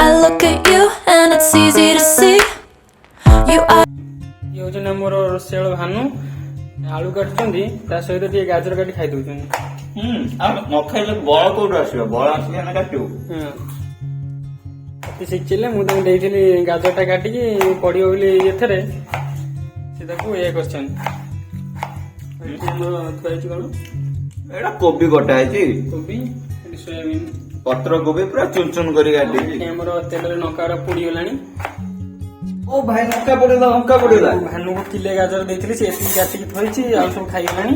I look at you and it's easy to see you are. ये होचन हमर Rosell Bhanu आलू काटुचंदी ता सहित टिके गाजर काटी खाइ दउचन। आ न खाइले बळ कोड आसीबो बळ आसीले ना काटियो। अति शिखिले मु तम देइथिली गाजरटा काटिकी पडियो बोली एथरे से ताको ए क्वेश्चन हमर थैछि कोन एडा कोबी कटा आइछि कोबी सोयाबीन पत्र कोबी पूरा चुन चुन करी काटी हमर तेलरे नकार पुडी गलानी। ओ भाई लंका पड़ेला भानु को किले गाजर देइथिली से एति काटिकी थैछि आ सब खाइ गलानी।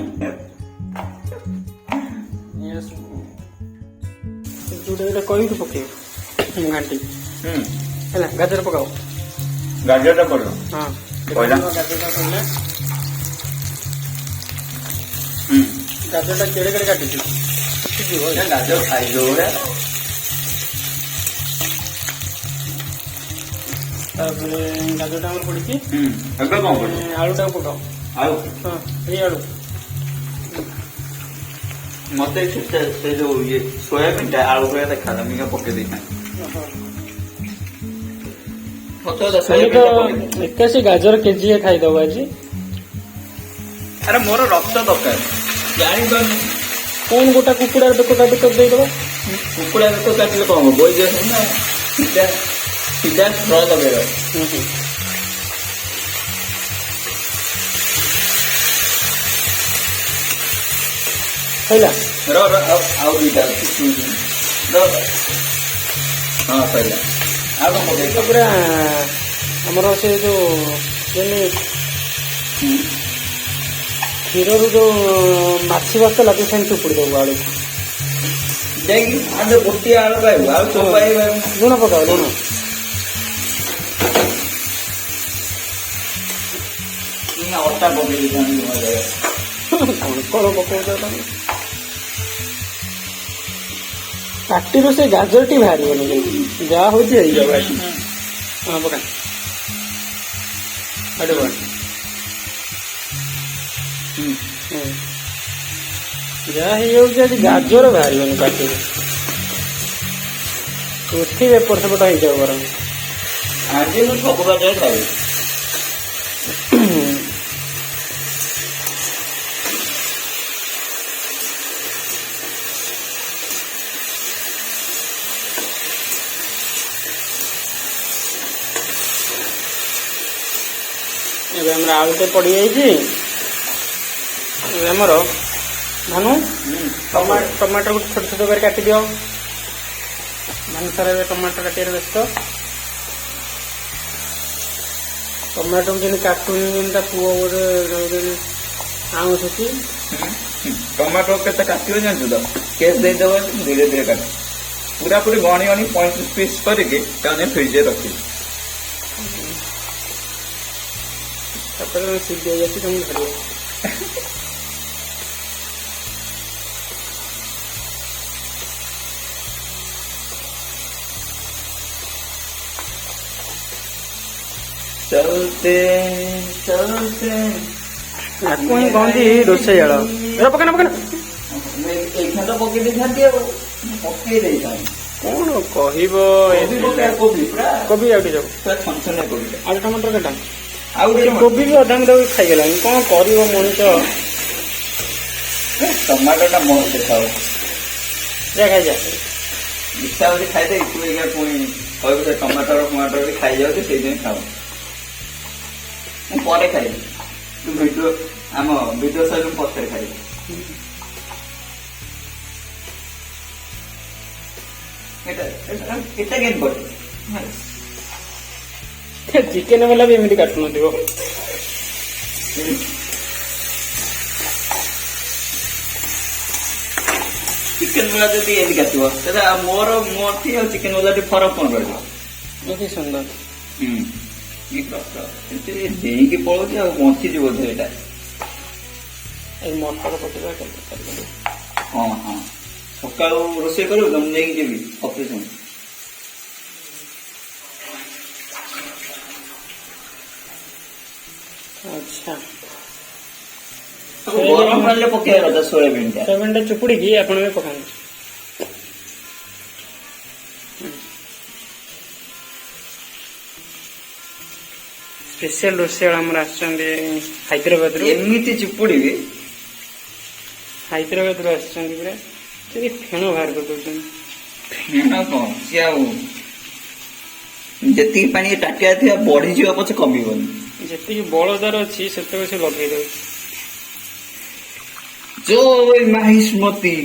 यस जुडे कहि तो पके घाटी ହେଲା ଗାଜର ପକାओ गाजर पड़ो हां पहिला ଗାଜରଟା ପଡିଲା ଗାଜରଟା କେଡେ କେଡେ କାଟିଛୁ ଠିକ ये गाजर खाइ दो रे ତାପରେ ଗାଜରଟା ଆମର ପଡିଛି ଏବେ କଣ କର ଆଳୁଟାକୁ ପକାओ ଆଉ ହଁ ଏଇ ଆଳୁ मते से जो ये सोयाबीन टा आलू को देखा था मैं पके देता ଖାଲି ତ ଏକାଶୀ ଗାଜର କେଜିଏ ଖାଇଦବ ଆଜି। अरे मोर रक्त दरकार जानी पानी କଣ ଗୋଟା କୁକୁଡାର ବେକ କାଟି କରି ଦେଇଦବ कुकुड़ा तो काटिले कम बोई जे ना सीधा सीधा फ्राई लगेगा ହେଲା रो आउ दीटा रो हां पहला आउ कम ତ ପୁରା ଆମର ସେ ଯୋଉ ଯେମିତି କ୍ଷୀରରୁ ଯୋଉ ମାଛି ବସ୍ତା ଲାଗେ ସେମିତି ଚୁପୁଡ଼ି ଦେବୁ ଆଳୁକୁ देखी आज गोटी आलू पाइबो आउ तो पाइबो ଲୁଣ ପକାଅ ଲୁଣ ना ओटा पके दिखानी मजा କଣ ପକଉଛ ତମେ ପାଟିରୁ ସେ ଗାଜରଟି ବାହାରିବନି ଯାହା ହଉଛି ହେଇଯାଉ ଆଜି ହଁ ପକା ଆଡେ ବଳ ଯାହା ହେଇଯାଉଛି ଆଜି ଗାଜର ବାହାରିବନି ପାଟିରୁ ଉଠିବେ ଏପଟ ସେପଟ ହେଇଯାଉ ବରଂ आज मैं सब गाजर खाई ଏବେ ଆମର ଆଳୁଟେ ପଡ଼ିଯାଇଛି ଏବେ ଆମର ଭାନୁ ଟମାଟୋକୁ ଛୋଟ ଛୋଟ କରି କାଟିଦିଅ ଭାନୁ ସାର ଏବେ ଟମାଟୋ କାଟିବାରେ ବ୍ୟସ୍ତ ଟମାଟୋକୁ ଯେମିତି କାଟୁନି ଯେମିତି ତା ପୁଅ ଗୋଟେ ଆଣୁଛି टमाटो के काटियो जानछु तो केस दे दबो धीरे धीरे काट पूरा पूरी गणी गणी 35 पीस करके ताने फ्रिज रे रखी ତାପରେ ସିଝି ଯାଇକି ତମକୁ ଧରିବ चलते चलते ଆକୁ ହିଁ କହନ୍ତି ରୋଷେଇ ଆଳ ଏରା ପକେନା ପକେନା एक तो पके दे खाती है पके दे था କଣ କହିବ कोबी पूरा କୋବି ଆଉ ଟିକେ ଯାଉ पूरा छन छन कोबी ଆଳୁ ଟମାଟର କେଟା आउ କୋବି ବି ଅଧା ମିଦାକୁ ଖାଇଗଲାଣି କଣ କରିବ ମଣିଷ टमाटो टा मोर देखाओ ଯା ଖାଇଯା इच्छा होती खाई दे तू एक पुणी कहबो टमाटर टमाटर भी खाई जाओ से दिन खाओ ମୁଁ ପରେ ଖାଇବି ତୁ ଭିଡ଼ିଓ ଆମ ଭିଡ଼ିଓ ସହିତ ପଛରେ ଖାଇବି ଏଟା କେମିତି ପଡେ ଚିକେନ ବାଲା ବି ଏମିତି କାଟୁନଥିବ ଚିକେନ ବାଲା ଯଦି ଏମିତି କାଟିବ ତାହେଲେ ମୋର ମୋଠି ଆଉ ଚିକେନ ବାଲା ଟିକେ ଫରକ କଣ ରହିବ ଅତି ସୁନ୍ଦର କି କଷ୍ଟ ଏଥିରେ ଦେଇକି ପଳଉଛି ଆଉ ବଞ୍ଚିଯିବ ବୋଧେ ଏଇଟା ଏଇ ମଟର ପକେଇବା ହଁ ହଁ ସକାଳୁ ରୋଷେଇ କରିବୁ ତ ମୁଁ ନେଇକି ଯିବି ଅପରେସନ ଆଚ୍ଛା ଗରମ ପାଣିରେ ପକେଇବା କଥା ସୋୟାବିନ୍ ଟା ସୋୟାବିନ୍ ଟା ଚୁପୁଡ଼ିକି ଆପଣ ବି ପକାନ୍ତୁ ସ୍ପେଶାଲ ରୋଷେଇ ଆମର ଆସିଛନ୍ତି ହାଇଦ୍ରାବାଦରୁ। ଏମିତି ଚିପୁଡ଼ିବି ହାଇଦ୍ରାବାଦରୁ ଆସିଛନ୍ତି ପୁରା ସେଠି ଫେଣ ବାହାର କରିଦଉଛନ୍ତି। ଫେଣ କଣ ସିଏ ଆଉ ଯେତିକି ପାଣି ଟାଟିଆ ଥିବା ବଢିଯିବ ପଛେ କମିବନି। ଯେତିକି ବଳଦାର ଅଛି ସେତେବେଳେ ସେ ଲଗେଇ ଦଉଛି। ଜୟ ମାହିଷ୍ମତି।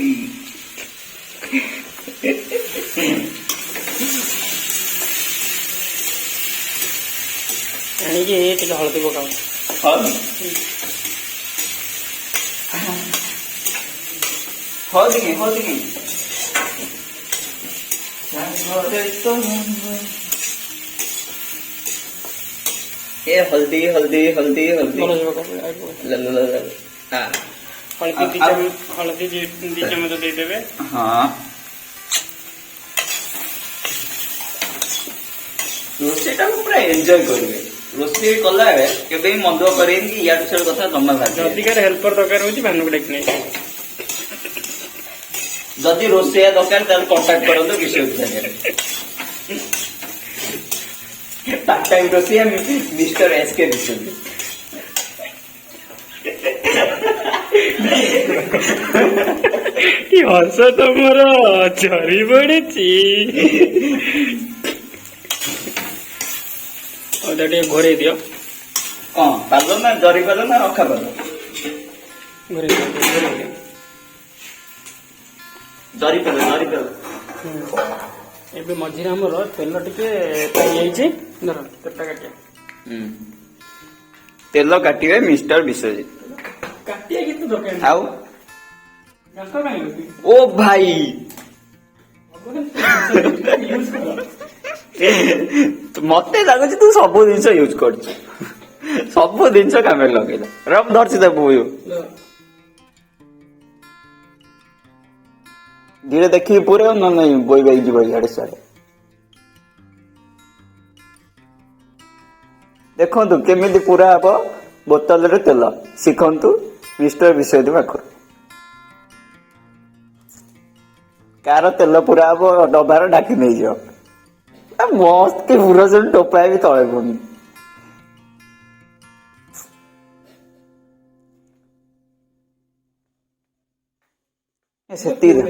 ଆଣିକି ଟିକେ ହଳଦୀ ପକାଉ। ହଳଦୀ ଏ ହଳଦୀ ହଳଦୀ ହଳଦୀ ହଳଦୀ ହଳଦୀ ଦି ଚାମଚ ଦେଇଦେବେ। ହଁ ରୋଷେଇଟା ପୁରା ଏନ୍ଜୟ କରିବେ। ରୋଷେଇ କଲାବେଳେ କେବେ ବି ମନ୍ଦ କରିବେନି କି ଇଆଡୁ ସିଆଡୁ କଥା ଜମା ଭାବିବେ। ଅଧିକାର ହେଲ୍ପର ଦରକାର ହଉଛି ଭାନୁକୁ ଡାକି ନେଇ। ଯଦି ରୋଷେଇଆ ଦରକାର ତାହେଲେ କଣ୍ଟାକ୍ଟ କରନ୍ତୁ ବିଶ୍ୱଜିତ ସାଙ୍ଗରେ। ପାର୍ଟ ଟାଇମ୍ ରୋଷେଇଆ ମିଷ୍ଟର ଏସ୍କେ ବିଶ୍ୱଜିତ। କି ହସ ତମର ଝରି ପଡିଛି। ଅଦା ଟିକେ ଘୋରେଇ ଦିଅ। କଣ ପାଲ ନା ଜରି ପାଲ ନା ଅଖା ପାଲ? ଘୋରେଇ ଦିଅ ଘୋରେଇ ଦିଅ। ଜରି ପାଲ ଜରି ପାଲ। ଏବେ ମଝିରେ ଆମର ତେଲ ଟିକେ ପଡ଼ିଯାଇଛି। ଧର ତେଲଟା କାଟିବା। ତେଲ କାଟିବେ ମିଷ୍ଟର ବିଶ୍ୱଜିତ। କାଟିବା କିନ୍ତୁ ଦରକାର ଆଉ ଗାତ କାହିଁକି? ଓ ଭାଇ ମତେ ଲାଗୁଛି ତୁ ସବୁ ଜିନିଷ ୟୁଜ କରୁଛୁ। ସବୁ ଜିନିଷ କାମରେ ଲଗେଇଲା। ରବ ଧରିଛି ତାକୁ ଧୀରେ ଦେଖିକି ପୁରା ନ ନାଇଁ ବଇ ବାଇ ଯିବ ଇଆଡେ ସିଆଡେ। ଦେଖନ୍ତୁ କେମିତି ପୁରା ହବ ବୋତଲରେ ତେଲ। ଶିଖନ୍ତୁ ମିଷ୍ଟର ବିଶ୍ୱଜିତ ପାଖରୁ। କାର ତେଲ ପୁରା ହବ ଡବାର ଡାକି ନେଇଯିବ। ମସ୍ତ କି ପୁରା ସବୁ ଟୋପାଏ ବି ତଳେ ପଡୁନି। ସେତିକି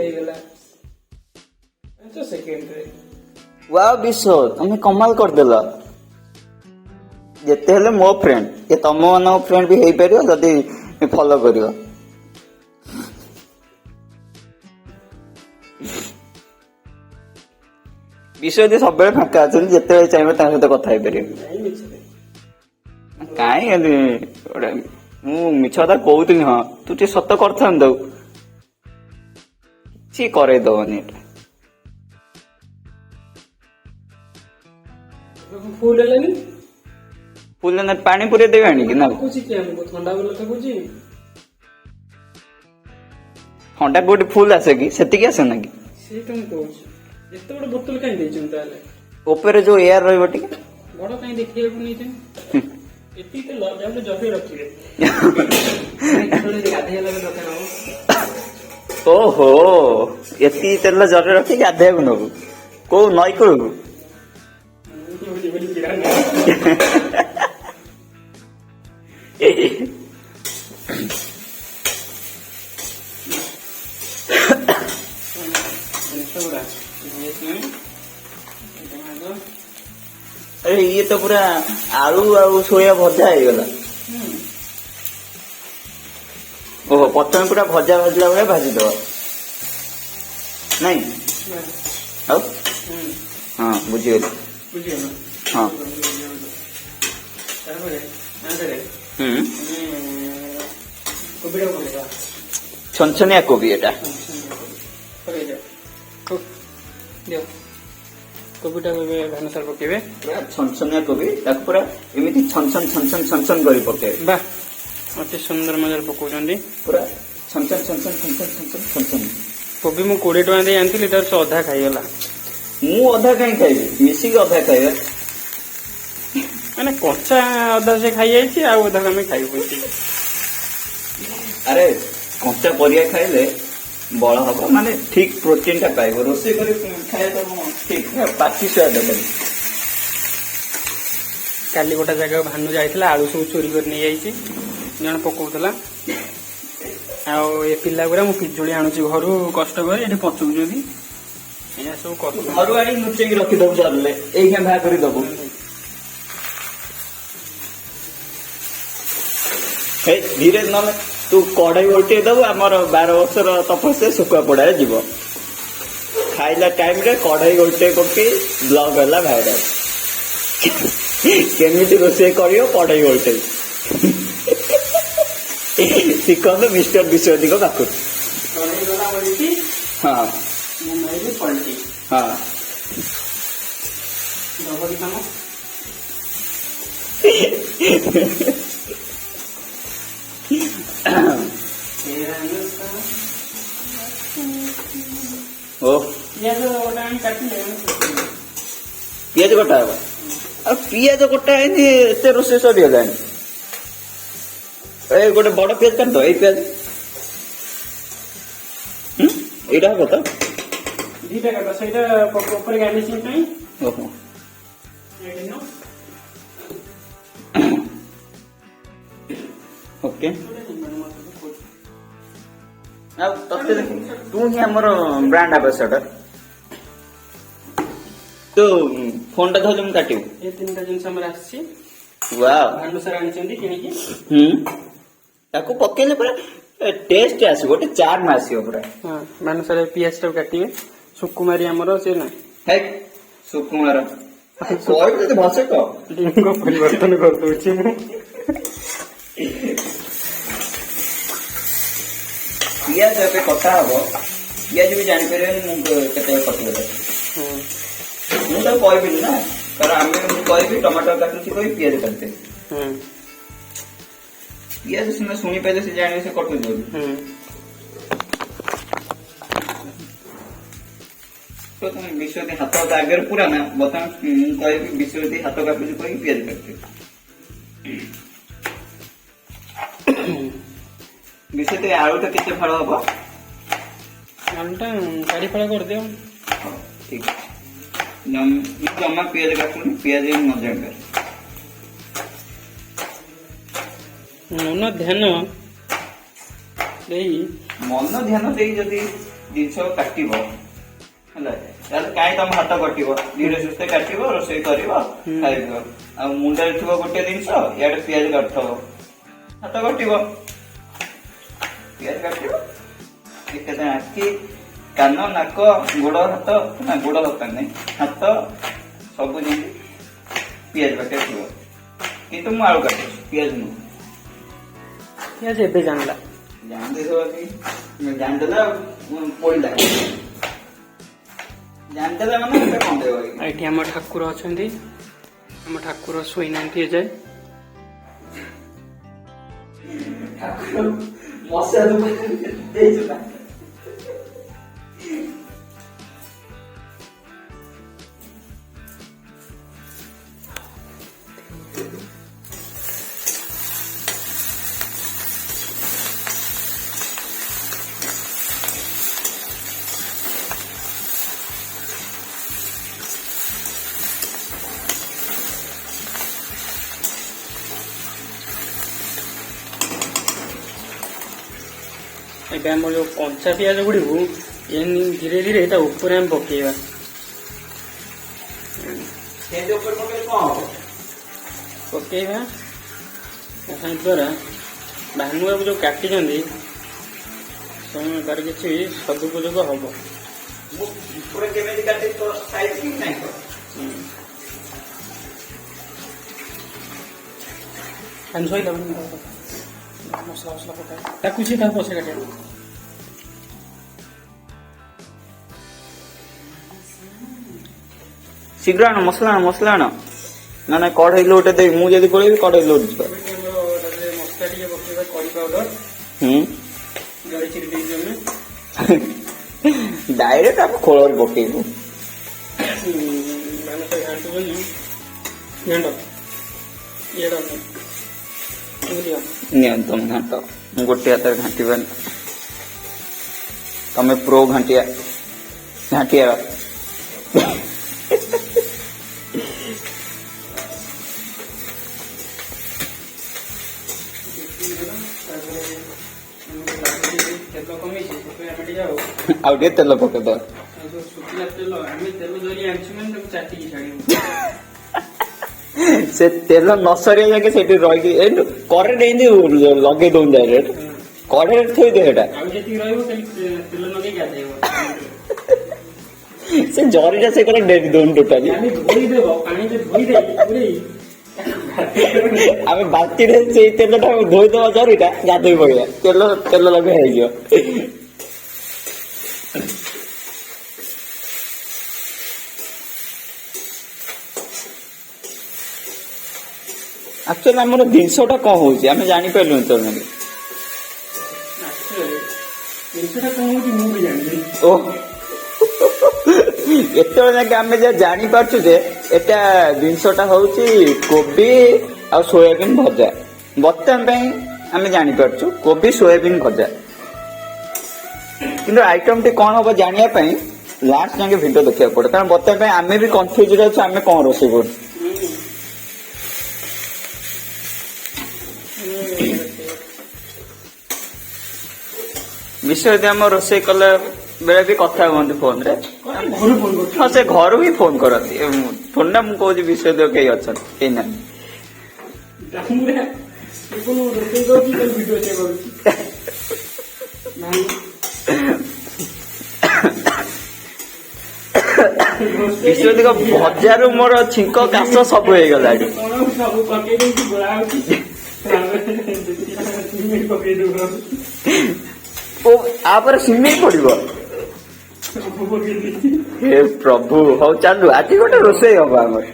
ୱାଓ ବିଶ୍ୱ ତମେ କମାଲ କରିଦେଲ। ଯେତେ ହେଲେ ମୋ ଫ୍ରେଣ୍ଡ ଏ ତମ ମାନଙ୍କ ଫ୍ରେଣ୍ଡ ବି ହେଇପାରିବ ଯଦି ଫଲୋ କରିବ। ବିଶ୍ୱଜିତ ସବୁବେଳେ ଫାଙ୍କା ଅଛନ୍ତି। ଯେତେବେଳେ ଚାହିଁବେ ତାଙ୍କ ସହିତ କଥା ହେଇପାରିବେ। କାହିଁ ଗୋଟେ ମୁଁ ମିଛ କଥା କହୁଥିଲି। ହଁ ତୁ ଟିକେ ସତ କରିଥାନ୍ତୁ। କିଛି କରେଇ ଦବନି ଏଟା। ଫୁଲ ହେଲାନି ଫୁଲ ନା ପାଣି ପୁରେଇ ଦେବେ ଆଣିକି ନା ଥଣ୍ଡା ବୋଲେ ତ ବୁଝି ଥଣ୍ଡା କୋଉଠି ଫୁଲ ଆସେ କି? ସେତିକି ଆସେ ନା କି? ସେଇଟା ମୁଁ କହୁଛି। ଏତେ ବଡ ବୋତଲ କାହିଁ ଦେଇଛନ୍ତି ତାହେଲେ? ଉପରେ ଯୋଉ ଏୟାର ରହିବ ଟିକେ ବଡ କାହିଁ ଦେଖିବାକୁ ନେଇଛନ୍ତି? ଏତିକି ତେଲ ଯାହେଲେ ଜଗି ରଖିବେ। ଗାଧେଇଲା ଦରକାର ହବ। ଓହୋ ଏତିକି ତେଲ ଜରି ରଖି ଗାଧେଇବାକୁ ନବୁ କୋଉ ନଈ କୂଳକୁ? अरे ये तो पूरा आलू आउ सोया भजा ହେଇଗଲା। ओहो प्रथम पूरा भजा भाजला भलिया भाजिदब ନାଇଁ ଆଉ हाँ बुझिगली हाँ छनछनिया कोबी एटा कोबीटा धान सार पकेबे पूरा छनछनिया कोबी ताको पूरा एमिति छनछन छनछन छनछन करी पकेबे बा अति सुंदर मजार पकाउछन्ती पूरा छनछन छनछन छनछन छनछन छनछन कोबी मु 20 टका दे आनथिली तार से अधा खाइगला मु अधा काई खाइबे मिसी के अधा खाइबे माने कच्चा अधा से खाइ जाइछि आ अधा हमें खाइ पइछि। अरे कच्चा परिया खाइले बल हम माने ठीक प्रोटीन टा पाइब रोषे कर खाए तो ठीक पार्टी स्वाद काली गोटे जगह भानु जाइଥିଲା आलू सब चोरी कर नहीं जाइए जन पकाउला आउ ए पिला गुरा मु पिजुली आणुची घर कष्ट कर ये पचुचुंदी या सब कर घर आनी लुचेक रखी दबु चलले एई के भा करी दबु हे धीरे न तू कढ़ाई उल्टे दबु हमर 12 वर्षर तपस्या सुखा पड़ाए जीव खाइला टाइम रे कढ़ाई उल्टे कोकी ब्लॉग होला भाइरल केमिति रोसे करियो कढ़ाई उल्टे शिखंड मिस्टर विश्वदीप पाखु हाँ पलटी हाँ डबल काम ओ ये जो टाइम काटी ले पियाज कटा है आ पियाज कटा है नि एते रोसे सरी हलानी ए गोटे बड़ पियाज काट दो ए पियाज एटा हो तो दीटा काटा सेटा ऊपर गार्निशिंग ପାଇଁ ओहो एटा नो ओके अब तते तू ही हमर ब्रांड एम्बेसडर तो फोन टा धोले हम काटियो ये तीनटा जिंस हमर आछि वाओ भानु सर आनिचंदी किनिकी ताको पकेले पूरा टेस्ट आसी गोटे चार मासियो पूरा हां भानु सर पियाज टा काटिबे सुकुमारी हमर से ना है सुकुमार कोई तो भाषा को लिंग परिवर्तन कर दोछि मु पियाज पे कथा हबो पियाज भी जानि परिबे मु केते कटले मु तो कहबी ना कारण आमे मु कहबी टमाटर काटुची कोई पियाज काटते पियाज सुना सुनी पहले से जाने से कटु जो तो तुम विश्वती हाथ का आगे पूरा ना बता कहबी विश्वती हाथ काटुची कोई पियाज काटते विश्वती आलू तो कितने फल हबो आलूटा काढ़ी फड़ा कर दियो ठीक जमा पियाज काटुनी पियाज मजा कर मन ध्यान देई मन ध्यान देई जदी जिंस काटिबो हला ताले काई तम हाथ कटिबो धीरे सुस्ते काटिबो रोसई करिवो खाइबो आ मुंडा थिबो गोटे जिंस याडे पियाज काटथबो हाथ कटिबो पियाज काटिबो एकता आखि कान नाक गोड़ हाथ ना गोड़ हाथ नहीं हाथ सब जिन पियाज पाके थिबो किंतु मु आलू काटे पियाज नु पियाज एबे जानला जानते तो अभी मैं जानते ला पड़ला जानते ला माने पे कौन देबो एठी हम ठाकुर अछंदी हम ठाकुर सोई नांती जाय ठाकुर मसा दु दे जुना एबे हम जो कंचा पियाज गुडी हु धीरे धीरे एटा ऊपर हम पकेबा से जो ऊपर पके कोन पकेबा एखान द्वारा भानु बाबू जो काटी जंदी समय तार किछि सदुपयोग हबो पूरा केमे काटे तो साइज की नहीं को अनसोई दबन मसला मसला पका ताकू छी ता पसे काटे शीघ्र आण मसला ना ना कढ़ाई लोटे दे मु जदी पळेबी कढ़ाई लोट छ मसला टिके पकेबा करी पाउडर गड़ी चिर दे जमे डायरेक्ट आप खोलर पकेबो मैंने तो घाट बनी घंटा ये डाल नियंत्रण घाट गोटे हाथ घाटी बन तमे प्रो घाटिया घाटिया ଆଉ ଟିକେ ତେଲ ପକେଇଦବା। ଆଉ ଯୋଉ ଶୁଖିଲା ତେଲ ଆମେ ତେଲ ଧରି ଆଣିଛୁ ମାନେ ତାକୁ ଚାଟିକି ଛାଡ଼ିବୁ। ସେ ତେଲ ନ ସରିବା ଯାକେ ସେଠି ରହିକି ଏଇଠୁ କରେଣ୍ଟ ଏମିତି ଲଗେଇ ଦଉନି ଡାଇରେକ୍ଟ କଢେଇରେ ଥୋଇଦେ ସେଟା। ଆଉ ଯେତିକି ରହିବ ଖାଲି ତେଲ ଲଗେଇ ଗାଧେଇବ। ସେ ଜରିଟା ସେ କରେ ଡେରି ଦଉନି ଟୋଟାଲି। ଆମେ ଧୋଇଦେବ ପାଣିରେ ଧୋଇଦେଇ ପୁରେଇ ଆମେ ବାଲ୍ଟିରେ ସେଇ ତେଲଟା ଧୋଇଦବା ଜରିଟା ଗାଧୋଇ ପଡିବା ତେଲ ତେଲ ଲଗେଇ ହେଇଯିବ। ଆକ୍ଚୁଆଲି ଆମର ଜିନିଷଟା କଣ ହଉଛି ଆମେ ଜାଣିପାରିଲୁନି ତ। ଜିନିଷଟା କଣ ହଉଛି ମୁଁ ବି ଜାଣିନି। ଓ ଏତେବେଳେ ଯାକେ ଆମେ ଯାହା ଜାଣିପାରୁଛୁ ଯେ ଏଟା ଜିନିଷଟା ହଉଛି କୋବି ଆଉ ସୋୟାବିନ୍ ଭଜା। ବର୍ତ୍ତମାନ ପାଇଁ ଆମେ ଜାଣିପାରୁଛୁ କୋବି ସୋୟାବିନ୍ ଭଜା। କିନ୍ତୁ ଆଇଟମଟି କଣ ହବ ଜାଣିବା ପାଇଁ ଲାଷ୍ଟ ଯାକେ ଭିଡିଓ ଦେଖିବାକୁ ପଡେ କାରଣ ବର୍ତ୍ତମାନ ପାଇଁ ଆମେ ବି କନଫ୍ୟୁଜରେ ଅଛୁ ଆମେ କଣ ରୋଷେଇ କରୁଛୁ। ବିଷୟ ଯଦି ଆମ ରୋଷେଇ କଲା ବେଳେ ବି କଥା ହୁଅନ୍ତି ଫୋନରେ। ଘରୁ ଫୋନ କରୁଛୁ। ହଁ ସେ ଘରୁ ହିଁ ଫୋନ କରନ୍ତି ଫୋନ ନା ମୁଁ କହୁଛି ବିଷୟ ଦେବ କେହି ଅଛନ୍ତି କେହି ନାହିଁ। ରୋଷେଇ କରୁଛି ଭିଡିଓ ସେ କରୁଛି। ବିଷୟ ଦେଖ ଭଜାରୁ ମୋର ଛିଙ୍କ କାଶ ସବୁ ହେଇଗଲାଣି। କଣ ସବୁ ପକେଇ ଦେଇକି ଗୋଳା ହଉଛି। ପକେଇ ଦଉ ଓ ଆପରେ ସିମେଇ ପଡିବ। ହେ ପ୍ରଭୁ ହଉ ଚାଲୁ ଆଜି ଗୋଟେ ରୋଷେଇ ହବ ଆମର।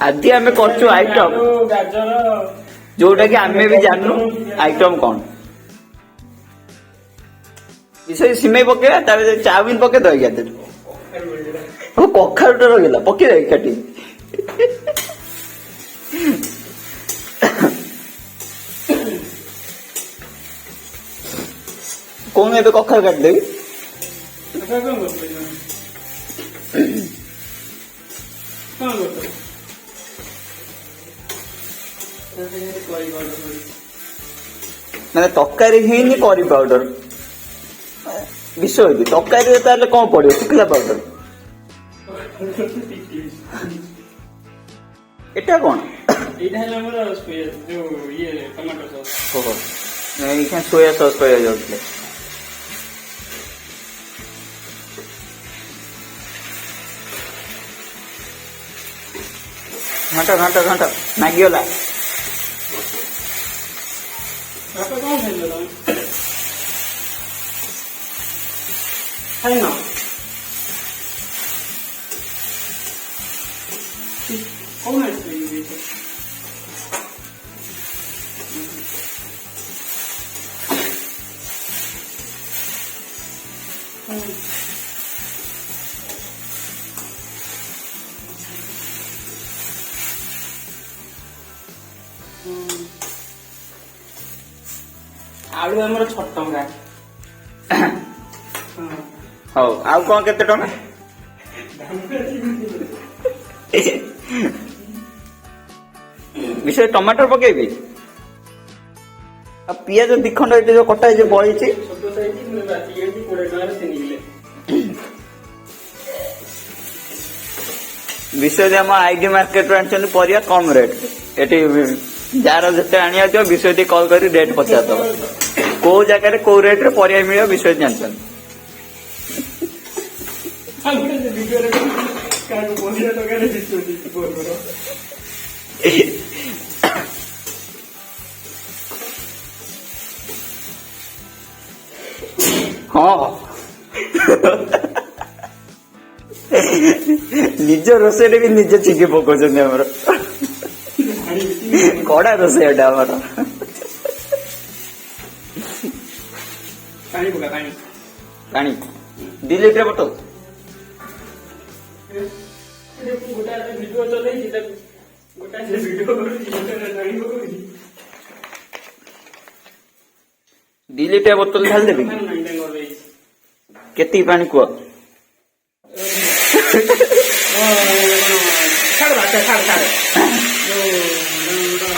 ଆଜି ଆମେ କରୁଛୁ ଆଇଟମ ଗାଜର ଯୋଉଟା କି ଆମେ ବି ଜାଣିନୁ ଆଇଟମ କଣ। ବିଷୟ ସିମେଇ ପକେଇବା ତାପରେ ଚାଉମିନ ପକେଇ ଦବା କେତେ କଖାରୁଟା ରହିଗଲା ପକେଇ ଦବା କାଟି। କଣ ଏବେ କଖାରୁ କାଟିଦେବି। ମାନେ ତରକାରୀ ହେଇନି କରି ପାଉଡର ବିଷୟ ତରକାରୀରେ ତାହେଲେ କଣ ପଡିବ ଶୁଖିଲା ପାଉଡର। ଏଟା କଣ ଏଇଟା ହେଲା ଆମର ଯୋଉ ଇଏ ଟମାଟୋ ସସ୍। ଓହୋ ଏଇখানে ସୋୟା ସସ୍ କହିବାକୁ ଯାଉଥିଲେ। ଘାଣ୍ଟ ଘାଣ୍ଟ ଘାଣ୍ଟ ନାଗିଗଲା। ଭାତ କଣ ଖାଇଲ ତମେ? ଖାଇନ? କଣ ଆସିଛି? ଆଳୁ ଆମର 6 ଟଙ୍କା। ହଉ ଆଉ କଣ କେତେ ଟଙ୍କା? ବିଷୟ ଟମାଟର ପକେଇବି ଆଉ ପିଆଜ 2 ଖଣ୍ଡ ଏଠି ଯୋଉ କଟା ହେଇଛି ବଳିଛି। ଛୋଟ ସାଇଜ 20 ଟଙ୍କାରେ 3 କିଲୋ। ବିଷୟ ଆମ ଆଇଡି ମାର୍କେଟରୁ ଆଣିଛନ୍ତି ପରିବା କମ ରେଟ୍। ଏଠି ଯାହାର ଯେତେ ଆଣିବାକୁ ଥିବ ବିଷୟ ଟିକେ କଲ୍ କରି ରେଟ୍ ପଚାରିଦବ କୋଉ ଜାଗାରେ କୋଉ ରେଟରେ ପରିବା ମିଳିବ ବିଷୟ ଜାଣିଛନ୍ତି। ହଁ ନିଜ ରୋଷେଇରେ ବି ନିଜେ ଚିକି ପକଉଛନ୍ତି ଆମର କଡା ରୋଷେଇ ଏଟା ଆମର। ପାଣି ପକା ପାଣି ପାଣି 2 ଲିଟର ବୋତଲ। ଗୋଟା ଭିଡିଓ ଚଲେଇଛି ତାକୁ ଗୋଟା ଭିଡିଓ କରୁଛି 2 ଲିଟର ବୋତଲ ଢାଳିଦେବି କେତିକି ପାଣି କୁହ।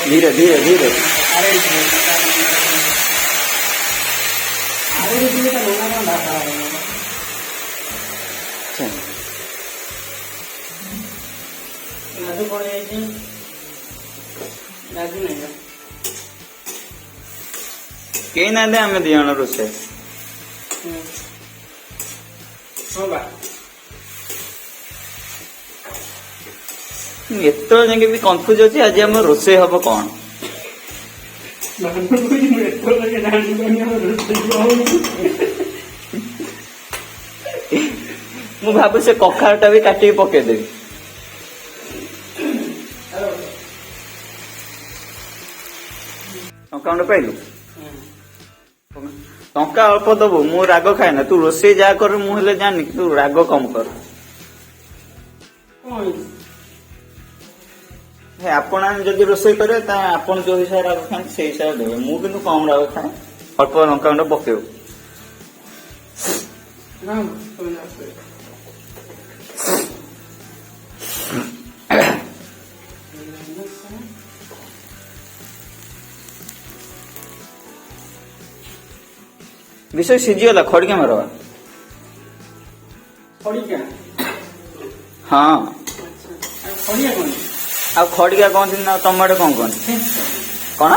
ଧୀରେ ଧୀରେ ଧୀରେ ଆରେ ରାଜୁ ପଡ଼ିଯାଇଛି। ରାଜୁ ନାହିଁ ବା। କେହି ନାହାନ୍ତି ଆମେ 2 ଜଣ ରୋଷେଇ। ହଁ ବା ଏତେବେଳେ ଯାଇକି ବି କନଫ୍ୟୁଜ ଅଛି ଆଜି ଆମର ରୋଷେଇ ହବ କଣ। ମୁଁ ଭାବୁଛି ସେ କଖାରୁ ଟା ବି କାଟିକି ପକେଇଦେବି। ଟଙ୍କା ଖଣ୍ଡେ ପାଇଲୁ? ଟଙ୍କା ଅଳ୍ପ ଦବୁ, ମୁଁ ରାଗ ଖାଏ ନା। ତୁ ରୋଷେଇ ଯାହା କରୁ ମୁଁ ହେଲେ ଜାଣିନି, ତୁ ରାଗ କମ କର। ଆପଣ ଯଦି ରୋଷେଇ କରିବେ ତା ଆପଣ ଯୋଉ ହିସାବରେ ରାଗ ଖାଆନ୍ତି ସେଇ ହିସାବରେ ଦେବେ। ମୁଁ କିନ୍ତୁ କମ ରାଗ ଖାଏ, ଅଳ୍ପ ଲଙ୍କା ଖଣ୍ଡେ ପକେଇବୁ। ବିଷୟ ସିଝିଗଲା, ଖଡ଼ିକା ମାରବା। ଖଡ଼ିକା? ହଁ। ଖଡ଼ିକା କଣ? ଆଉ ଖଡ଼ିକା କହନ୍ତି ନା, ତମ ଆଡେ କଣ କହନ୍ତି? କଣ?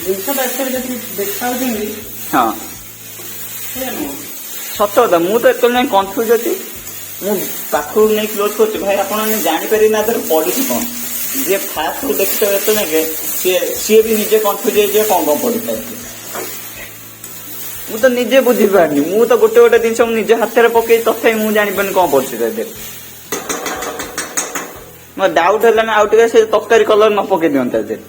ଜିନିଷଟା ଏଥିରେ ଯେତିକି ଦେଖାଉଛନ୍ତି ହଁ ସତ କଥା। ମୁଁ ତ ଏତେବେଳେ ଯାଏଁ କନଫ୍ୟୁଜ ଅଛି। ମୁଁ ପାଖକୁ ନେଇ କ୍ଲୋଜ କରୁଛି, ଭାଇ ଆପଣ ଜାଣିପାରିବେ ନା ତାର ପଡିଛି କଣ। ଯିଏ ଫାଷ୍ଟ ଦେଖିଥିବ ଏତେବେଳେ ସିଏ ବି ନିଜେ କନଫ୍ୟୁଜ ହେଇଯିବ କଣ କଣ ପଡିଥାଏ। ମୁଁ ତ ନିଜେ ବୁଝିପାରୁନି। ମୁଁ ତ ଗୋଟେ ଗୋଟେ ଜିନିଷ ମୁଁ ନିଜ ହାତରେ ପକେଇ ତଥାପି ମୁଁ ଜାଣିପାରୁନି କଣ ପଡୁଛି ତା ଦେହରେ। ମୋ ଡାଉଟ ହେଲା ନା ଆଉ ଟିକେ ସେ ତରକାରୀ କଲର ନ ପକେଇ ଦିଅନ୍ତା ତା ଦେହରେ।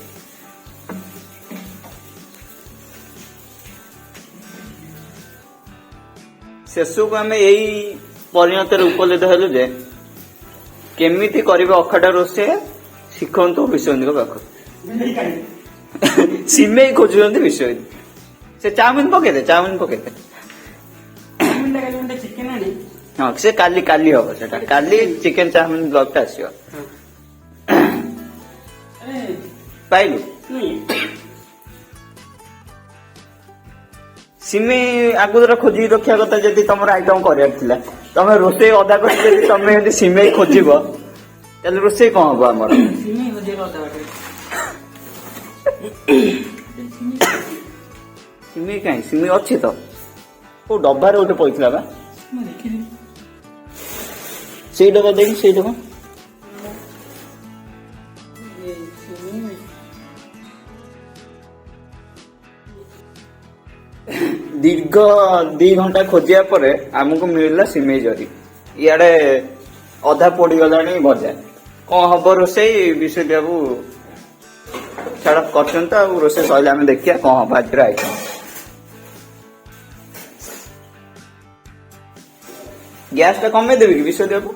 ଶେଷକୁ ଆମେ ଏଇ ପରିଣତରେ ଉପନୀତ ହେଲୁ ଯେ କେମିତି କରିବେ ଅଖାଟା ରୋଷେଇ ଶିଖନ୍ତୁ ବିଶ୍ୱଜିତଙ୍କ ପାଖରୁ। ସିମେଇ ଖୋଜୁଛନ୍ତି ବିଶ୍ୱଜିତ। ସେ ଚାଉମିନ ପକେଇଦେ, ଚାଉମିନ ପକେଇଦେ। ଚିକେନ ଆଣି ହଁ ସେ କାଲି ହବ ସେଟା। କାଲି ଚିକେନ ଚାଉମିନ ବ୍ଲଗ ଟା ଆସିବ। ପାଇଲୁ ସିମେଇ ଆଗରୁ ଖୋଜିକି ରଖିବା କଥା। ଯଦି ତମର ଆଇଟମ କରିବାର ଥିଲା, ତମେ ରୋଷେଇ ଅଧା କରି ଯଦି ତମେ ଯଦି ସିମେଇ ଖୋଜିବ ତାହେଲେ ରୋଷେଇ କଣ ହବ ଆମର? ସିମେଇ କାହିଁ? ସିମେଇ ଅଛି ତ, କୋଉ ଡବାରେ ଗୋଟେ ପଇଥିଲା ବା। ସେଇ ଡବା ଦେଇକି ସେଇ ଡବା ଦୀର୍ଘ 2 ଘଣ୍ଟା ଖୋଜିବା ପରେ ଆମକୁ ମିଳିଲା ସିମେଇ ଜରି। ଇଆଡେ ଅଧା ପୋଡିଗଲାଣି ଭଜା। କଣ ହବ ରୋଷେଇ? ବିଶ୍ୱଜିତ ବାବୁ ଛାଡ କରୁଛନ୍ତି ତ, ଆଉ ରୋଷେଇ ସରିଲେ ଆମେ ଦେଖିବା କଣ ହବ ଆଜିର ଆଇଟମ। ଗ୍ୟାସ ଟା କମେଇ ଦେବେ କି ବିଶ୍ୱଜିତ ବାବୁ?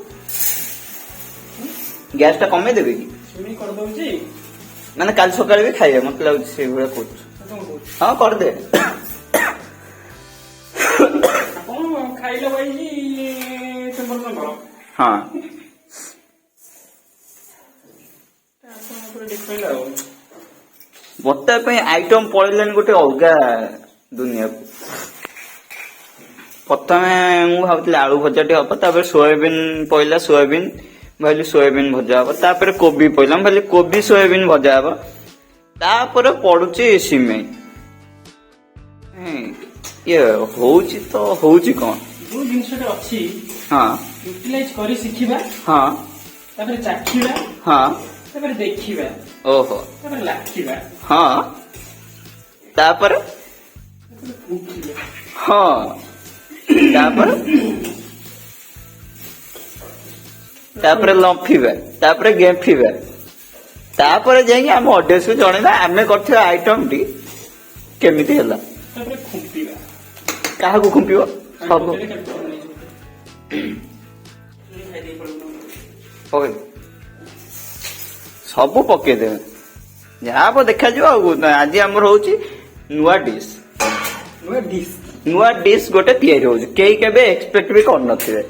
ଗ୍ୟାସ ଟା କମେଇ ଦେବେ କି? ସିମେଇ କରିଦଉଛି, ମାନେ କାଲି ସକାଳେ ବି ଖାଇବେ, ମତେ ଲାଗୁଛି ସେଇଭଳିଆ କରୁଛୁ। ହଁ କରିଦେ। ଖାଇଲ ଭାଇ ହଁ ବତା ପାଇଁ ଆଇଟମ ପଳେଇଲାଣି ଗୋଟେ ଅଲଗା ଦୁନିଆକୁ। ପ୍ରଥମେ ମୁଁ ଭାବୁଥିଲି ଆଳୁ ଭଜାଟେ ହବ, ତାପରେ ସୋୟାବିନ ପଇଲା, ସୋୟାବିନ ଭାବିଲି ସୋୟାବିନ ଭଜା ହବ, ତାପରେ କୋବି ପଇଲା, ମୁଁ ଭାବିଲି କୋବି ସୋୟାବିନ ଭଜା ହବ, ତାପରେ ପଡୁଛି ସିମେଇ। ଇଏ ହଉଛି ତ ହଉଛି କଣ? ଯୋଉ ଜିନିଷଟା ଅଛି ହଁ ୟୁଟିଲାଇଜ କରି ଶିଖିବା, ହଁ ତାପରେ ଚାଖିବା, ହଁ ତାପରେ ଦେଖିବା, ଓହୋ ତାପରେ ଲାଖିବା, ହଁ ତାପରେ ଉଠିବା, ହଁ ତାପରେ ଲମ୍ଫିବା, ତାପରେ ଗେମ୍ଫିବା, ତାପରେ ଯାଇକି ଆମ ଅଡିଏନ୍ସକୁ ଜଣେଇବା ଆମେ କରିଥିବା ଆଇଟମଟି କେମିତି ହେଲା। ତାପରେ ଖୁମ୍ପିବା। କାହାକୁ ଖୁମ୍ପିବ? ସବୁ ସବୁ ପକେଇଦେବେ, ଯାହା ହବ ଦେଖାଯିବ। ଆଉ ଆଜି ଆମର ହଉଛି ନୂଆ ଡିସ୍ ଗୋଟେ ତିଆରି ହଉଛି, କେହି କେବେ ଏକ୍ସପେକ୍ଟ ବି କରିନଥିବେ।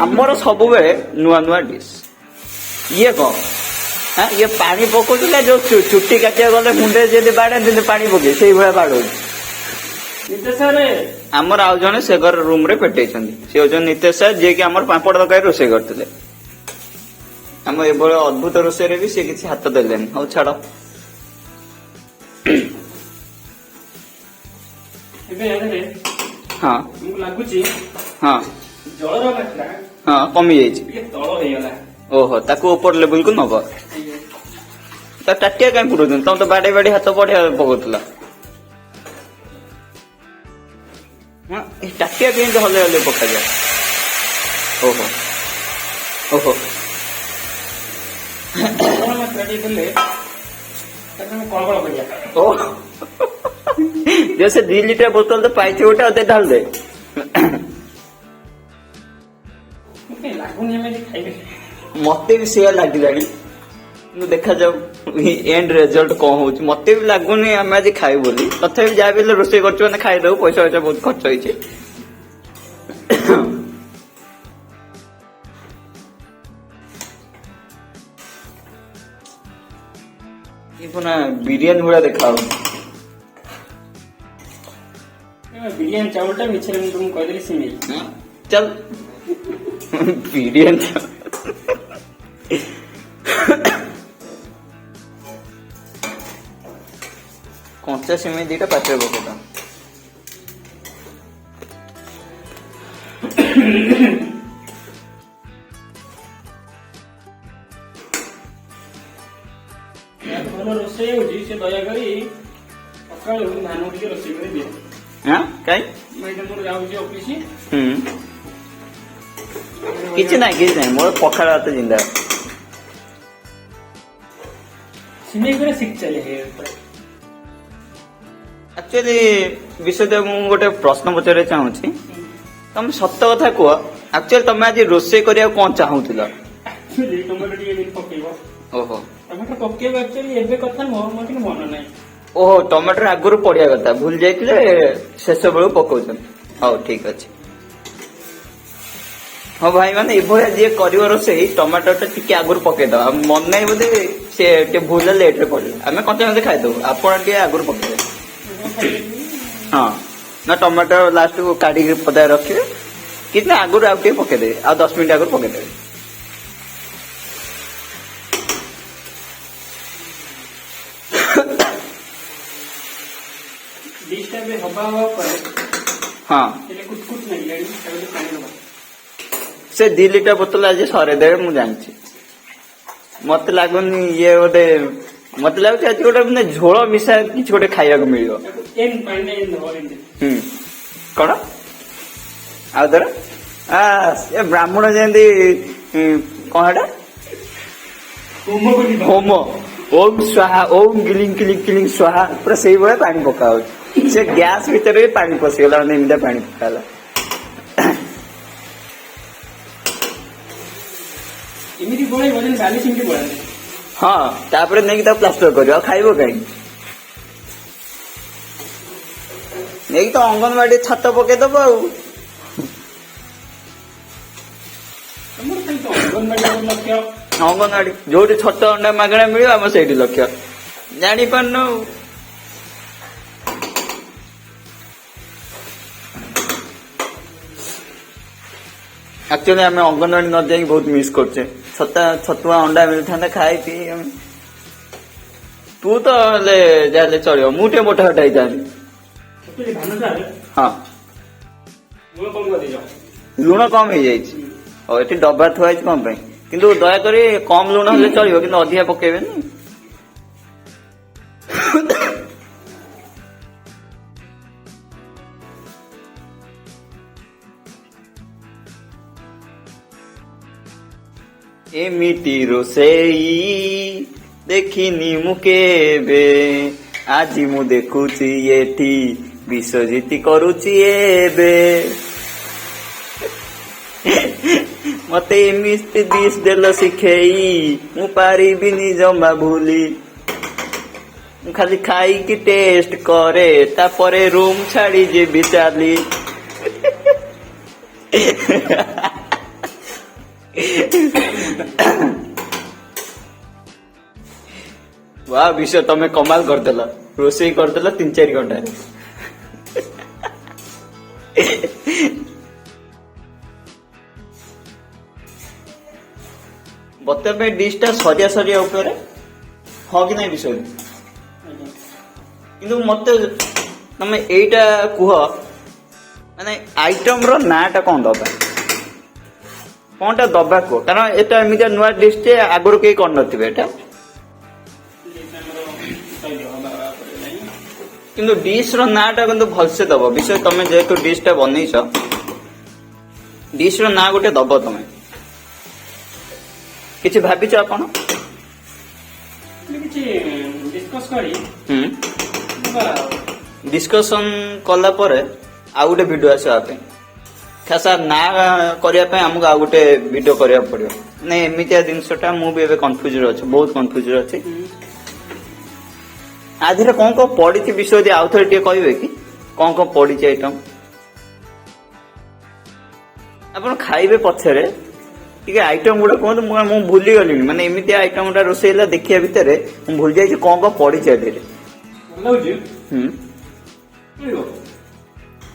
ଆମର ସବୁବେଳେ ନୂଆ ନୂଆ ଡିସ୍। ଇଏ କଣ हाँ ये पानी पकाउला जो चुट्टी काटिया गले मुंडे जदि बाड़े पानी पके से भाया बाड़ो नितेश सर आमर आउ जने से घर रूम रे पेटेइछन्ती से होजन नितेश सर जे कि हमर पापड़ तरकारी रोषे करथिले हम एभଳି अद्भुत रोषे रे भी से किछि हाथ देलेन हौ छाड़ ଏବେ ଏଠାରେ हाँ ଆମକୁ ଲାଗୁଛି हाँ ଜଳର ମାତ୍ରା हाँ कमी जाइछि ଟିକେ ତଳ ହେଇଗଲା। ओहो ताको ऊपर लेवल को नब ता टाटिया काई पुरोजन तम तो बाडे बाडे हाथ बढ़िया पकौतला हाँ ए टाटिया के हले हले पका जा ओहो ओहो ଜଳର ମାତ୍ରା ଟିକେ ଦେଲେ ତାକୁ ଆମେ କଳକଳ କରିବା। ओ जैसे 2 लीटर बोतल तो पाइछे उठा होते ढाल दे ମୋତେ ଲାଗୁନି ଆମେ ଆଜି ଖାଇବେ। मते भी सेया लागिलानी देखा जाऊ एंड रिजल्ट कौन हो मते भी लगुनि आम आज खाई बोली तथापि जहाँ भी रोषे कर खाई दू पैसा वैसा बहुत खर्च होइछे ये पुना बिरियानी भड़ा देखा ବିରିୟାନୀ ଚାଉଳଟା ମିଛରେ ମୁଁ ତୁମକୁ କହିଦେଲି ସିମେଇ। चल बिरियानी कंचा सिमेई दीटा पात्रे पकेता ଭଲ ରୋଷେଇ ହେଉଛି ସେ ଦୟାକରି ସକାଳୁ ଧାନ ଟିକେ ରୋଷେଇ କରି ଦିଅ। हाँ कहीं ମୁଁ ଏଇଟା ମୋର ଯାଉଛି ଅଫିସ किसी ना मोर पखाड़ भात जिंदा ସିମେଇ করে ଶିଖିଚାଲେ एक्चुअली विषय मु गोटे प्रश्न पचारे चाहूँगी तुम सत कथा कह एक्चुअली तुम आज रोषे करिया कौन चाहूल ଆକ୍ଚୁଆଲି ଟମାଟୋ ଟିକେ ବି ପକେଇବ। ओहो ଟମାଟୋ ପକେଇବ ଆକ୍ଚୁଆଲି ଏବେ କଥା ନୁହଁ ମୋର ଟିକେ ମନ ନାହିଁ। ओहो टमाटर आगुरी पड़िया कथा भूल जाइए शेष बेलू पकाउछन हौ ठीक अच्छे हाँ भाई मैंने ये जी कर रोषे टमाटर टे आगुरी पकईद मन ना बोधे सी भूल लेट पड़े आम कंचा कंचा खाईदे आप आगुरी पकईदे हाँ ना टमाटर लास्ट को काढ़ी पदा रखिए कि आगुरी आउ पकईदे आ 10 मिनट आगुरी पकईदे डिशटा भी हवा पर हाँ એટલે कुछ नहीं लेनी ताको पानी दबा। से 2 लीटर बोतल आज सरे देवे मु जानछि मत लागुनि ये गोटे मत लागुछि आज गोटे माने झोल मिसा किछ गोटे खाइया को मिलियो एन पानी एन दबा एन कोन आ दर आ ये ब्राह्मण जेंदी कोनडा होमो को दिबा होम ओम स्वाहा ओम गिलिंग किलिंग किलिंग स्वाहा पूरा सही बळे पानी पकाओ से गैस भीतर भी पानी पसिगला माने एमिदा पानी पकाला एमिति बोले वजन 40 मिनट बोला हाँ तापर नहीं तो प्लास्टर करियो खाइबो काई नहीं तो अंगनवाड़ी छत पके दब आ हमर खाली तो अंगनवाड़ी लक्ष्य अंगनवाड़ी जो छत अंडा मागणा मिलियो आम से लक्ष्य जानी पारनो एक्चुअली आम अंगनवाड़ी न जाई बहुत मिस करछे छतुआ अंडा मिलता खाई पी तू तो ले जाले चलियो मुटे मोटा हटाई जानी एक्चुअली धान जाले हाँ लूण कम कर दियो लुण कम हो जाए और ये डब्बा थुआ कम किंतु दयाकोरी कम लुण हेल्ले चलो कि अधिका पकेबे एमिति रोसेई देखिनी मु केबे आज मु देखुची एठी विश्वजित करुची एबे मते एमिति डिश देल शिखेई मु पारिबिनी जमा भूली खाली खाई की टेस्ट करे तापरे रूम छाड़ी जे बिचाली वाह विषय तमें कमाल करदेल रोषे करदेल 3-4 घंटा बता डिशटा सरिया सरिया ऊपर हाँ कि नहीं विषय किंतु मत तमें एटा कुह माने आइटम रो नाटा कौन दबा कौनटा दबा कुह कारण एटा एमितिया नुआ डिश टे आगुरु केही कर नथिबे एटा किंतु डिश रो नाटा किंतु भलसे दब विषय तमें जेहेतु डिश टा बनईछ डिश रो ना गोटे दब तमें किछि भाबिछ आपण କିଛି ଡିସ୍କସ୍ କରି डिस्कशन कला परे आ गोटे वीडियो आसवा खासा ना करने आमको आ गोटे वीडियो करने पड़ो नहीं एमतिया जिनसटा मुझे कन्फ्यूज अच्छे बहुत कन्फ्यूज अच्छे आधे कौन कौन पड़ी विषय आउ थे कहे कि कौन कौन पड़ी आइटम आप खाइबे पछरे ठीक आइटम गुड़ा कहते मुझे भूली गली माने एमती आइटम गुड़ा रोषेला देखिया भितर भूल जाइए कौन कौन पड़ी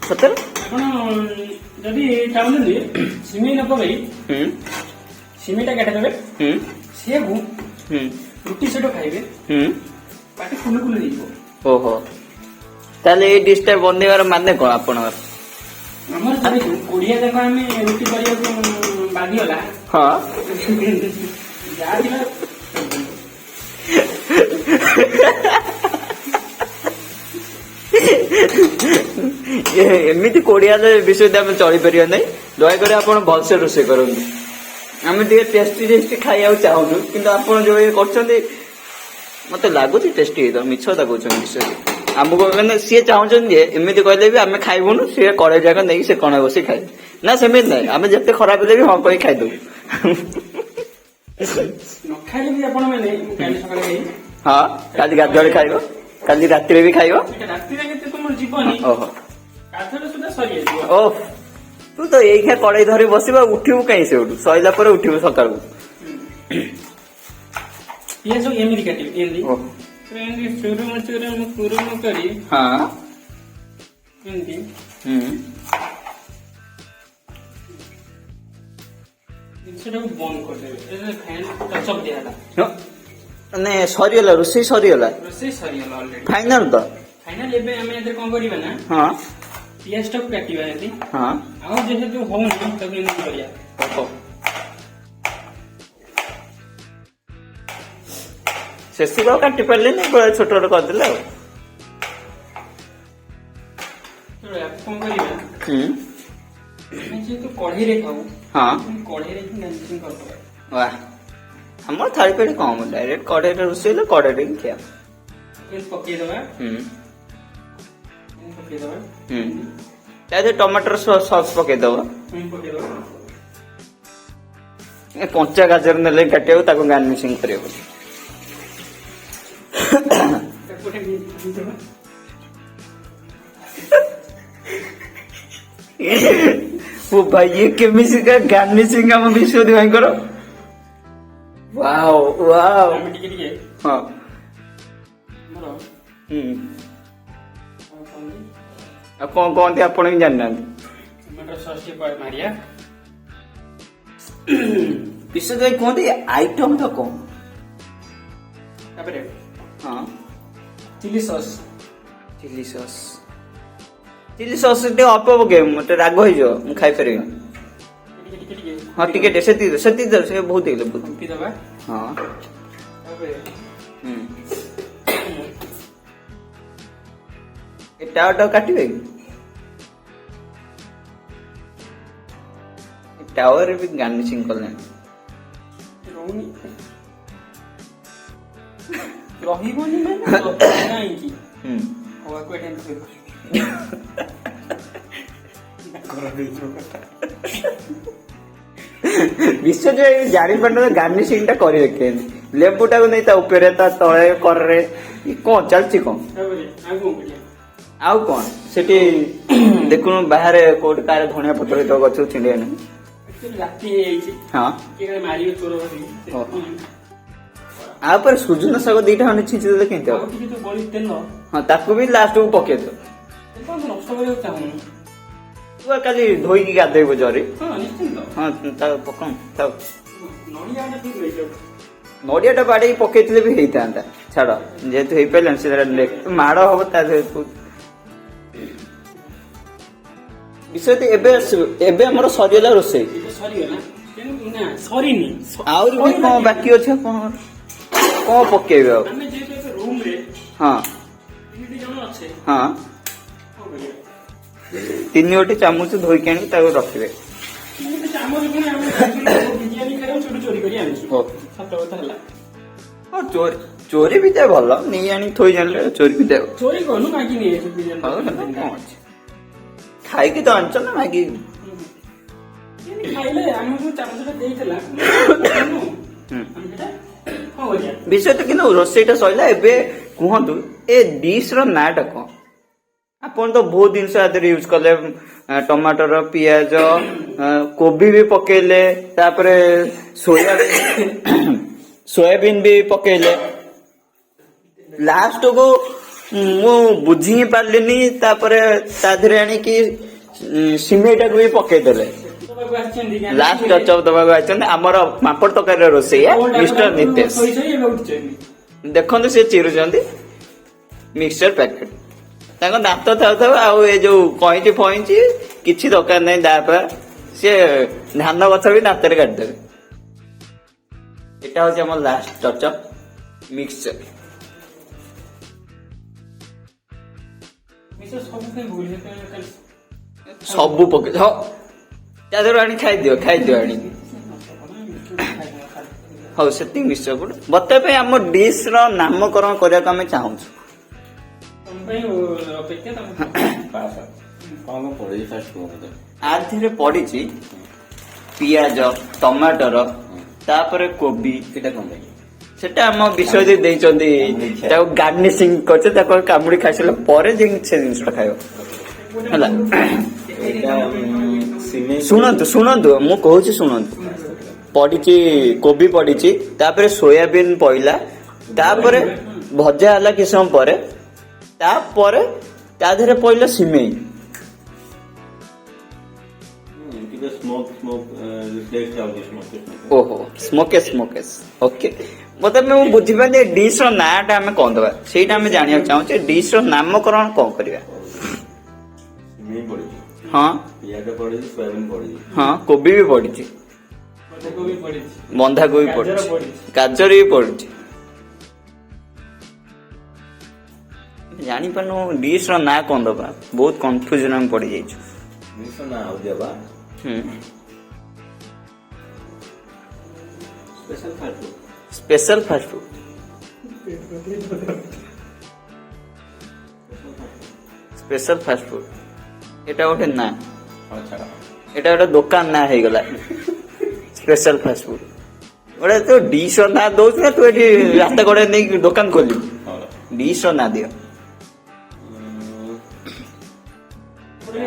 सତରେ ଆପଣ ଯଦି ଚାହୁଁଛନ୍ତି ସିମେଇ ନ ପକେଇ ସିମେଇଟା କାଟିଦେବେ ସେକୁ ରୁଟି ସହିତ ଖାଇବେ ପାଟି କୁଲୁ କୁଲୁ ହେଇଯିବ ଓହୋ ତାହେଲେ ଏଇ ଡିଶ ଟା ବନେଇବାର ମାନେ କଣ ଆପଣଙ୍କର ଆମର ଜାଣିଛୁ କୋଡ଼ିଆ ଯାକ ଆମେ ରୁଟି କରିବାକୁ ବାଧିଗଲା ହଁ ଯାହା ଥିଲା एमती कोड़िया विषय आम चली पार ना दयाकोरी आप भलसे रोषे करूँ आम टेस्टी टेस्टी खाई चाहूँ कि आप जो कर मत लगुच टेस्टी मिछता कहते विषय आमको मैंने सी चाहते एमती कहले भी आम खाइबुन सी कड़े जाक नहीं से कणे बस खाए ना सेमती ना आम जिते खराब भी हाँ कही खाईदे हाँ काली गाधुआ खाइब काली राति भी खाइब ओहो ओह तू तो यही कड़े धरी बस उठू कहीं से सैला पर उठू सका सरीगला रोषे सरीगला फाइनल तो फाइनल एबे हमें इधर कौन करिबा ना हां पियाज टक काटिबा यदि हां और जैसे जो हो ना तब इन करिया ओहो सेसी को काटि परले नै बड़ा छोट छोट कर देले तो आप कौन करिबा मैं जे तो कढ़ी रे खाऊ हां कढ़ी रे नांचिंग करबा वाह हमर थाली पे कम डायरेक्ट कड़े रे रोसेले कड़े रे खिया पके दबा पके दबा चाहे टमाटर सॉस पके दबा कंचा गाजर ने काटे ताको गार्निशिंग करियो वो भाई ये केमिसी का गार्निशिंग हम विश्व दिवाई करो वाओ वाओ हां कौन कौन थे आपण भी जानना टमाटर सॉस के मारिया विशेष भाई कौन थे आइटम तो कौन तापरे हां चिली सॉस चिली सॉस ते अल्प पके मते राग होई जो मु खाई परबे हां टिके सेती से बहुत देले बहुत पी दबा हां तापरे टाटा काटिबे टावर भी गार्निशिंग करले रोनी रहिबोनी माने नाही की हवा को टेंशन विश्व जो जानी पड़ना गार्निशिंग टा करी रखे लेबू टा नहीं ता ऊपर ता तळे कर रे कौन चलची कौन आउ कौन सेठी देखुन बाहर कोट कार धनिया पत्र तो गछ छिंडिया नहीं राती हे छी हां के मारियो चोर बसी आ पर सुजन शाग दीटा खंडे छिंची देले केंते ଆଉ ଟିକେ ତ ବଳି ତେଲ हां ताकू भी लास्ट को पके दो ତେଲ ମୁଁ ନଷ୍ଟ କରିବାକୁ ଚାହୁଁନି। तू काली धोई की गाधेबो जरी ହଁ ନିଶ୍ଚିନ୍ତ। हां ता पकम ता ନଡ଼ିଆଟା ଠିକ ରହିଯିବ। नडियाटा बाड़ी पकेइतले भी हेइतांता छाड़ जेतु हेइ पेलन से माड़ हबो ता विषय एबे एबे हमर सरियला रोसई ଏଇଟା ସରିଗଲା କିନ୍ତୁ ନା ସରିନି। आउर भी कोन बाकी अछि कोन कोन पकेइबे अब ଆମେ ଯେହେତୁ ଏବେ ରୁମରେ हां 3 ଜଣ ଅଛେ हां କଣ କରିବା? 3 गोटी चामच धोई के आनी ताको रखिबे ମୁଁ ତ ଚାମଚ ପୁଣି ଆମେ ବିରିୟାନୀ ଖାଇବାକୁ ଛୋଟ ଚୋରି କରି ଆଣିଛୁ। ଓ ସତ କଥା ହେଲା। हां चोरी चोरी भी ते भलो नै आनी थोई जानले चोरी भी ते ଚୋରି କଲୁ ମାଗି ନେଇ ଆସିବୁ ବିରିୟାନୀ। हां कोन अछि खाई की तो आनछ ना मागी ଏମିତି ଖାଇଲେ ଆମକୁ ଯୋଉ ଚାମଚଟା ଦେଇଥିଲା ଆମେ ସେଟା କଣ କରିବା? विषय तो किनो रोसईटा सइला एबे कुहंतु ए डिश रो नाटा को आपण तो बहुत दिन से आदर यूज करले टमाटर पियाज कोबी भी पकेले तापरे सोयाबीन भी पकेले लास्ट को मु बुझी ही पारलिनी तापरे ताधरे आनी की सिमेटा को भी पके देले ଦବାକୁ ଆସିଛନ୍ତି କି? लास्ट टच अप दबा आछन हमर पापड़ तकारी रोसई मिस्टर नितेश ଶୋଇ ଶୋଇ ଏବେ ଉଠୁଛନ୍ତି। देखो सी चिरुचंदी मिक्सचर पैकेट ताको दांत थाउ थाउ आउ ए जो कइची फइची किछि दरकार नै दापा से धान गछ भी दांतरे काट देबे एटा होचे हमर लास्ट टच अप मिक्सचर ମିଶା ସବୁ ପାଇଁ ଭୁଲ ହେଇଥାଏ। सबु पके हो तादर आनी खाइ दियो आनी हो सेति मिक्सचर गुड बते पे हम डिश रो नामकरण करिया को हम चाहू ତମ ପାଇଁ ଅପେକ୍ଷା ତମ कौन पड़े फास्ट को आधे पड़ी पियाज टमाटर तापरे कोबी केटा कौन भाई सेटा हम विषय देइचंदी ताको गार्निशिंग करछे ताको कामुडी खाइसला परे जे से जिंसटा खायो हला एटा सिमे सुनंतु मु कहूची सुनंतु पड़ी कोबी पड़ी तापरे सोयाबीन पइला तापरे भजा हला कि समय परे तापरे ता धरे पइला सिमेई टिके स्मोक रिफ्लेक्ट जाउ स्मोक ओहो स्मोकेस ओके मतलब मैं बुझी पाले डिश रो नाटा हमें कौन दबा सेटा हमें जानिया चाहूचे डिश रो नामकरण कौन करबा सिमे पड़ी हां पियाज पड़ी सोयाबीन पड़ी हां कोबी भी पड़ी ବନ୍ଧାକୋବି ପଡିଛି। बंधा कोबी गाजर पड़ी पड़ी। गाजर भी पड़ी जानी पानु डिश रो ना कौन दबा बहुत कंफ्यूजन में पड़ी जाई मिशन ना हो देबा special fast food special fast food एटा गोटे ना अच्छा एटा गोटे दुकान ना हे गला स्पेशल फास्ट फूड गोटे तो डिश रो ना दउछ ना तू एठी रास्ता गोटे नै दुकान खोली डिश रो ना दियो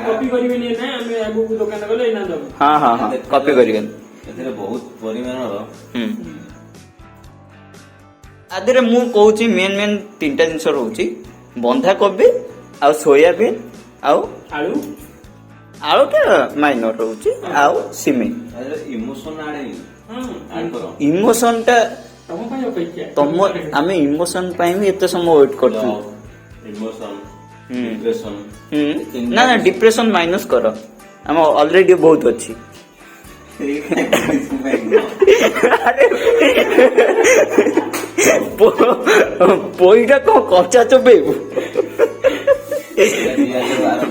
କପି କରିବେନି ନା ଆମେ ଆଗକୁ ଦୋକାନ ଗଲେ ଏଇନା ଦବୁ। हाँ हाँ हाँ कॉपी करिगन एथिरे बहुत परिमाणर आदरे मु कहूची मेन तीनटा जिंस रहउची बंधा कोबी आ सोयाबीन आउ ଆଳୁ आളുटा माइनर रहउची आउ सिमे एथिरे इमोशन आडे ହଁ ऐड करो इमोशन टा ତମ ପାଇଁ ଅପେକ୍ଷା। तम आमे इमोशन पाई भी एते समय वेट करथु इमोशन डिप्रेशन ना ना डिप्रेशन माइनस करो हम ऑलरेडी बहुत अच्छी पोईटा को कच्चा चोबेबू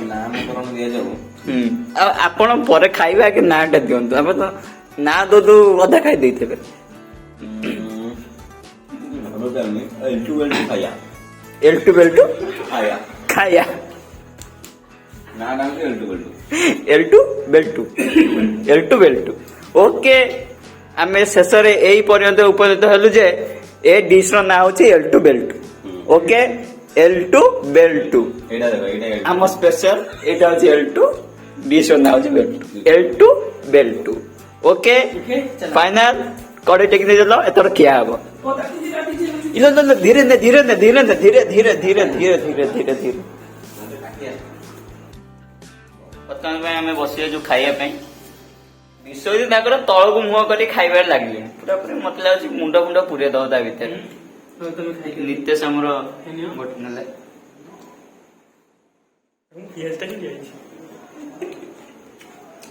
नामकरण दिया जाऊ आपण परे खाइबा कि नाटा दियंतु हम तो ना दो अधा खाई देइथेबे एल टू खाया खाया ना नाम से एल टू ओके आमे शेषरे एई पर्यंत उपनीत हेलु जे ए डिश रो ना होची L two okay L two एटा देखो एटा आम स्पेशल एटा होची एल टू डिश रो ना होची एल टू ओके ओके, चला। फाइनल कड़े टेक दे देलो एतर क्या हबो इलो न धीरे ने धीरे ने धीरे ने धीरे धीरे धीरे धीरे धीरे धीरे धीरे वर्तमान में आम बस जो खाइबा विषय ताकर तलक मुह कर खाइबार लगे पूरा पूरी मत लगे मुंड मुंड पूरे दब ता भीतर नितेश आमर गोटे ना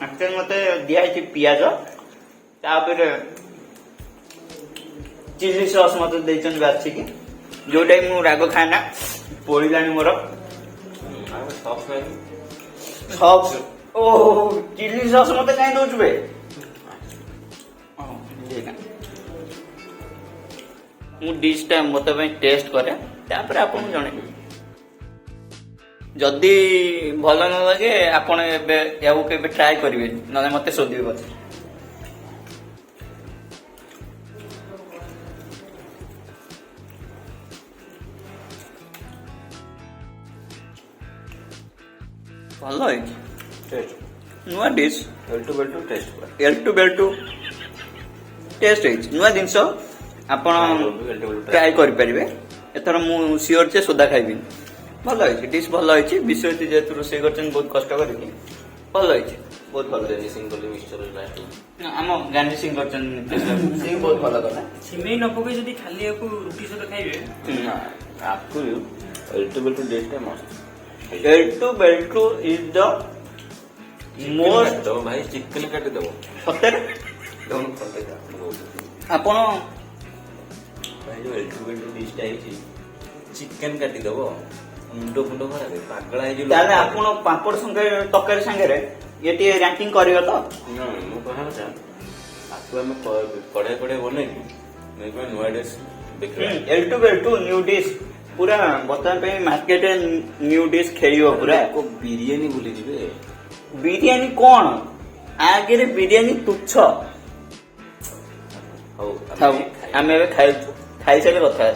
एक्चुअली मते दिखाई पियाज तापर चिली सॉस मते देचन बाछी जो टाइम मु राग खाना पोड़िलानी मोर सॉस ओह चिली सॉस मते काई दोच बे मु डिश टाइम मते पे टेस्ट करे तापर आपन जणे जदि भल न लगे आपण एबे याऊ केबे ट्राई करिवे न मते सोदिबे बस भल है टेस्ट नुआ डिश एल्टू बेल्टू टेस्ट एल्टू बेल्टू टेस्ट है नुआ जिनस आपण ट्राई करि परिबे एथर मु सियोर जे सोदा खाइबी भल है डिश भल है विषय जेतु रोसे करछन बहुत कष्ट करके भल है बहुत भल है सिंग कोली मिक्सचर लास्ट आम गांधी सिंह करछन सिंह बहुत भल कला सिमेई न पके जदी खाली याकू रुटी सहित खाइबे आपको एल्टू बेल्टू टेस्ट है मस्त एल्टू बेल्टू इज द मोस्ट दो भाई चिकन काट दो सତରେ दोनों फटे ଆପଣ भाई जो एल्टू बेल्टू डिश टाइप चिकन काटी दबो मुंडो मुंडो खराब पागला है जो ତାହେଲେ ଆପଣ ପାମ୍ପଡ଼ ସାଙ୍ଗେ ତରକାରୀ ସାଙ୍ଗରେ ଇଏ ଟିକେ ରାଙ୍କିଂ କରିବ ତ ନା ମୁଁ କହିବା କଥା ଆକୁ ଆମେ କଡ଼େ କଡ଼େ ବନେଇକି ମୁଁ ନୂଆ ଡିସ୍ ଦେଖିବା ଏଲ୍ଟୁ ବେଲ୍ଟୁ ନ୍ୟୁ ଡିସ୍ ପୁରା ବର୍ତ୍ତମାନ ପାଇଁ ମାର୍କେଟରେ ନ୍ୟୁ ଡିସ୍ ଖେଳିବ ପୁରା ବିରିୟାନୀ ଭୁଲି ଯିବେ ବିରିୟାନୀ କଣ ଆଗରେ ବିରିୟାନୀ ତୁଚ୍ଛ ହଉ ଥାଉ ଆମେ ଏବେ ଖାଇସାରିଲେ କଥା